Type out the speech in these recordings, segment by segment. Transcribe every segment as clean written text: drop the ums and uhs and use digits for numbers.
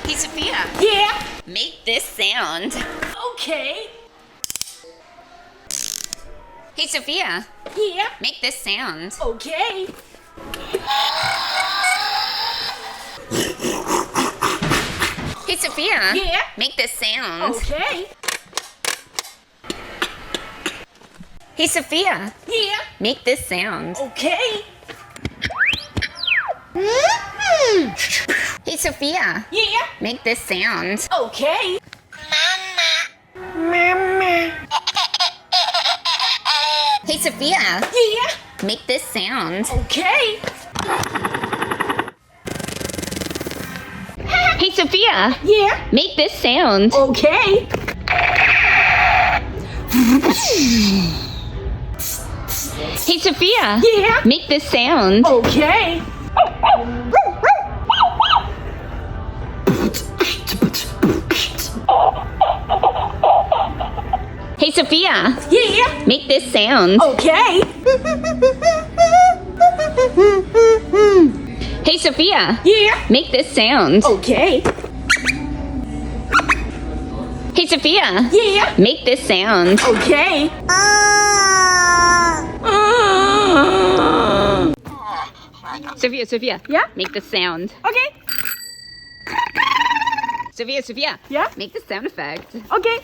Hey, Sophia. Yeah? Make this sound. Okay. Hey, Sophia. Yeah? Make this sound. Okay. Hey, Sophia. Yeah? Make this sound. Okay. Hey, Sophia. Yeah? Make this sound. Okay. Hey, Sophia. Yeah? Make this sound. Okay. Hey, Sophia. Yeah? Make this sound. Okay. Hey, Sophia. Yeah? Make this sound. Okay. Hey, Sophia. Yeah? Make this sound. Okay. Hey, Sophia. Yeah? Make this sound. Okay. Hey, Sophia. Yeah? Make this sound. Okay. Hey, Sophia. Yeah? Make this sound. Okay. Sophia. Yeah? Make the sound. Okay. Sophia. Yeah? Make the sound effect. Okay.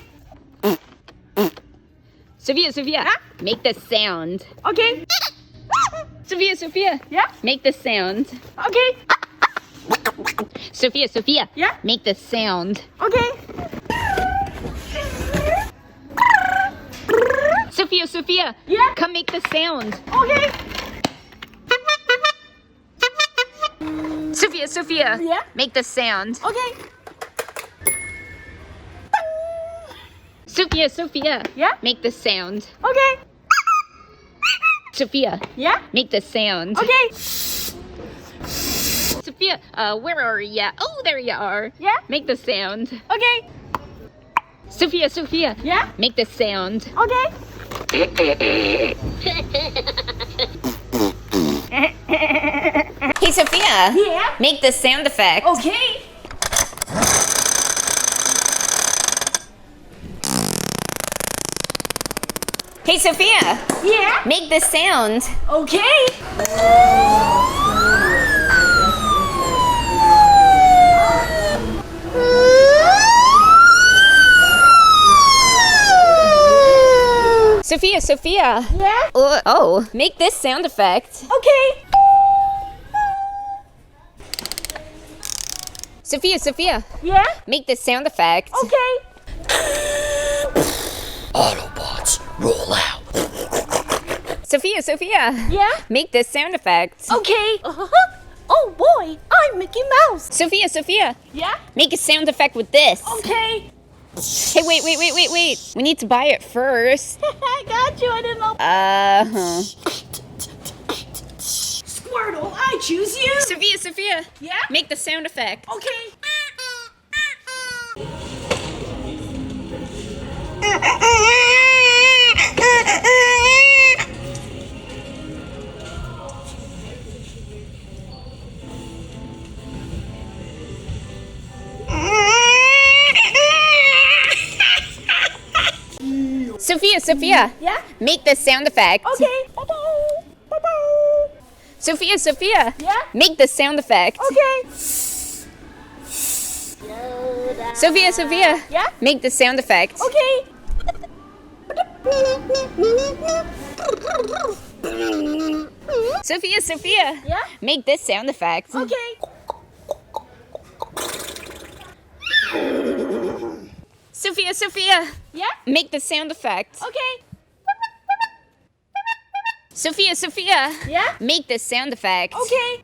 Sophia. Yeah? Make the sound. Okay. Sophia. Yeah? Make the sound. Okay. Sophia. Yeah? Make the sound. Okay. Sophia. Yeah? Come make the sound. Okay. Sophia. Yeah? Make the sound. Okay. Sophia. Yeah? Make the sound. Okay. Sophia. Yeah? Make the sound. Okay. Sophia, where are you? Oh, there you are. Yeah? Make the sound. Okay. Sophia. Yeah? Make the sound. Okay. Hey, Sophia. Yeah? Make the sound effect. Okay. Hey, Sophia. Yeah? Make the sound. Okay. Sophia. Yeah? Oh, make this sound effect. Okay. Sophia. Yeah? Make this sound effect. Okay. Autobots, roll out. Sophia. Yeah? Make this sound effect. Okay. Oh boy, I'm Mickey Mouse. Sophia. Yeah? Make a sound effect with this. Okay. Hey, wait. We need to buy it first. I got you. I didn't know. Squirtle, I choose you. Sophia. Yeah? Make the sound effect. Okay. Sophia. Yeah? Make the sound effect. Okay. Sophia. Yeah? Make the sound effect. Okay. Sophia. Yeah? Make the sound effect. Okay. Sophia. Yeah? Make this sound effect. Okay. Sophia. Yeah? Make the sound effect. Okay. Sophia. Yeah? Make the sound effect. Okay.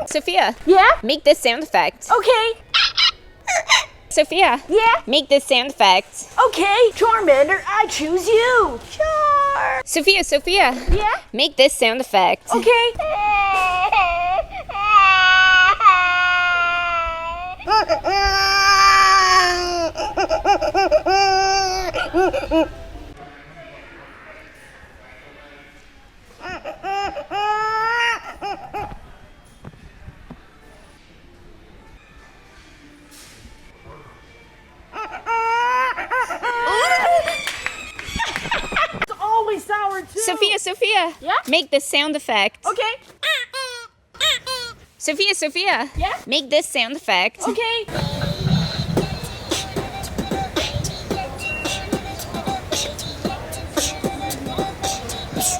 Sophia. Yeah? Make this sound effect. Okay. Sophia. Yeah? Make this sound effect. Okay. Charmander, I choose you. Char. Sophia. Yeah? Make this sound effect. Okay. Sophia. Yeah? Make this sound effect. Okay. Sophia. Yeah? Make this sound effect. Okay.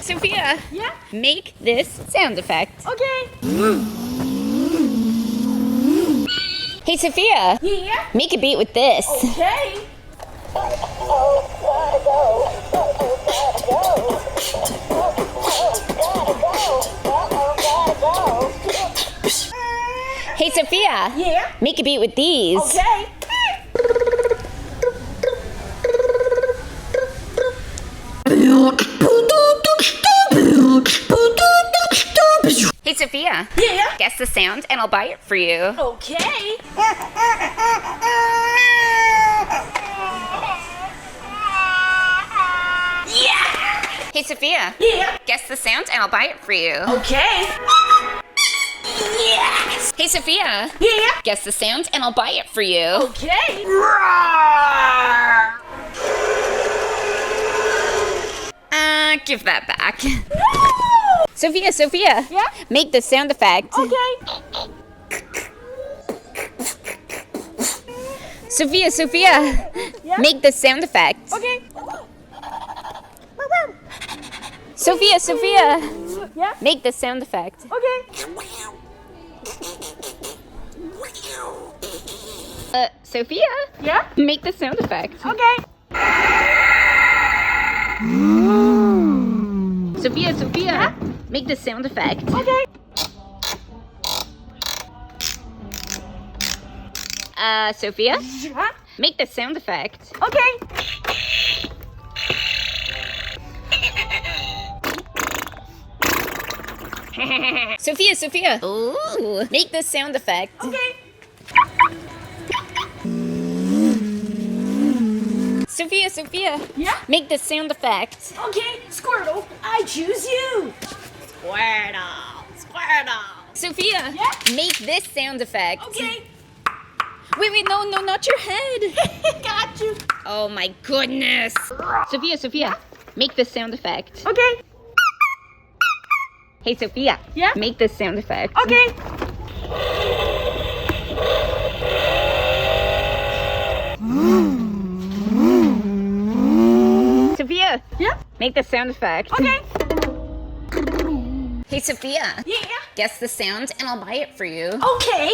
Sophia. Yeah? Make this sound effect. Okay. Hey, Sophia. Yeah? Make a beat with this. Okay. Hey, Sophia. Yeah? Make a beat with these. Okay. Hey, Sophia. Yeah? Guess the sound and I'll buy it for you. Okay. Yeah! Hey, Sophia. Yeah? Guess the sound and I'll buy it for you. Okay. Yes! Hey, Sophia. Yeah? Guess the sound and I'll buy it for you. Okay. Roar! Give that back. No! Sophia. Yeah? Make the sound effect. Okay. Sophia. Yeah? Make the sound effect. Okay. Sophia. Yeah? Make the sound effect. Okay. Sophia. Yeah? Make the sound effect. Okay. Sophia. Make the sound effect. Okay. Sophia. Yeah? Make the sound effect. Okay. Sophia. Ooh. Make the sound effect. Okay. Sophia. Yeah? Make the sound effect. Okay. Squirtle, I choose you. Squirtle. Sophia. Yeah? Make this sound effect. Okay. Wait, no, not your head. Got you. Oh my goodness. Sophia. Make this sound effect. Okay. Hey, Sophia. Yeah? Make this sound effect. Okay. Sophia. Yeah? Make the sound effect. Okay. Hey, Sophia. Yeah? Guess the sound and I'll buy it for you. Okay.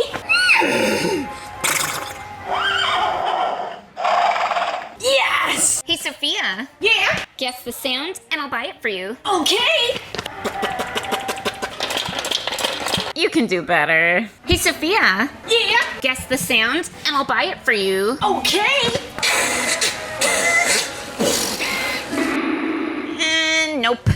Yes! Hey, Sophia. Yeah? Guess the sound and I'll buy it for you. Okay. You can do better. Hey, Sophia. Yeah? Guess the sound and I'll buy it for you. Okay. And nope.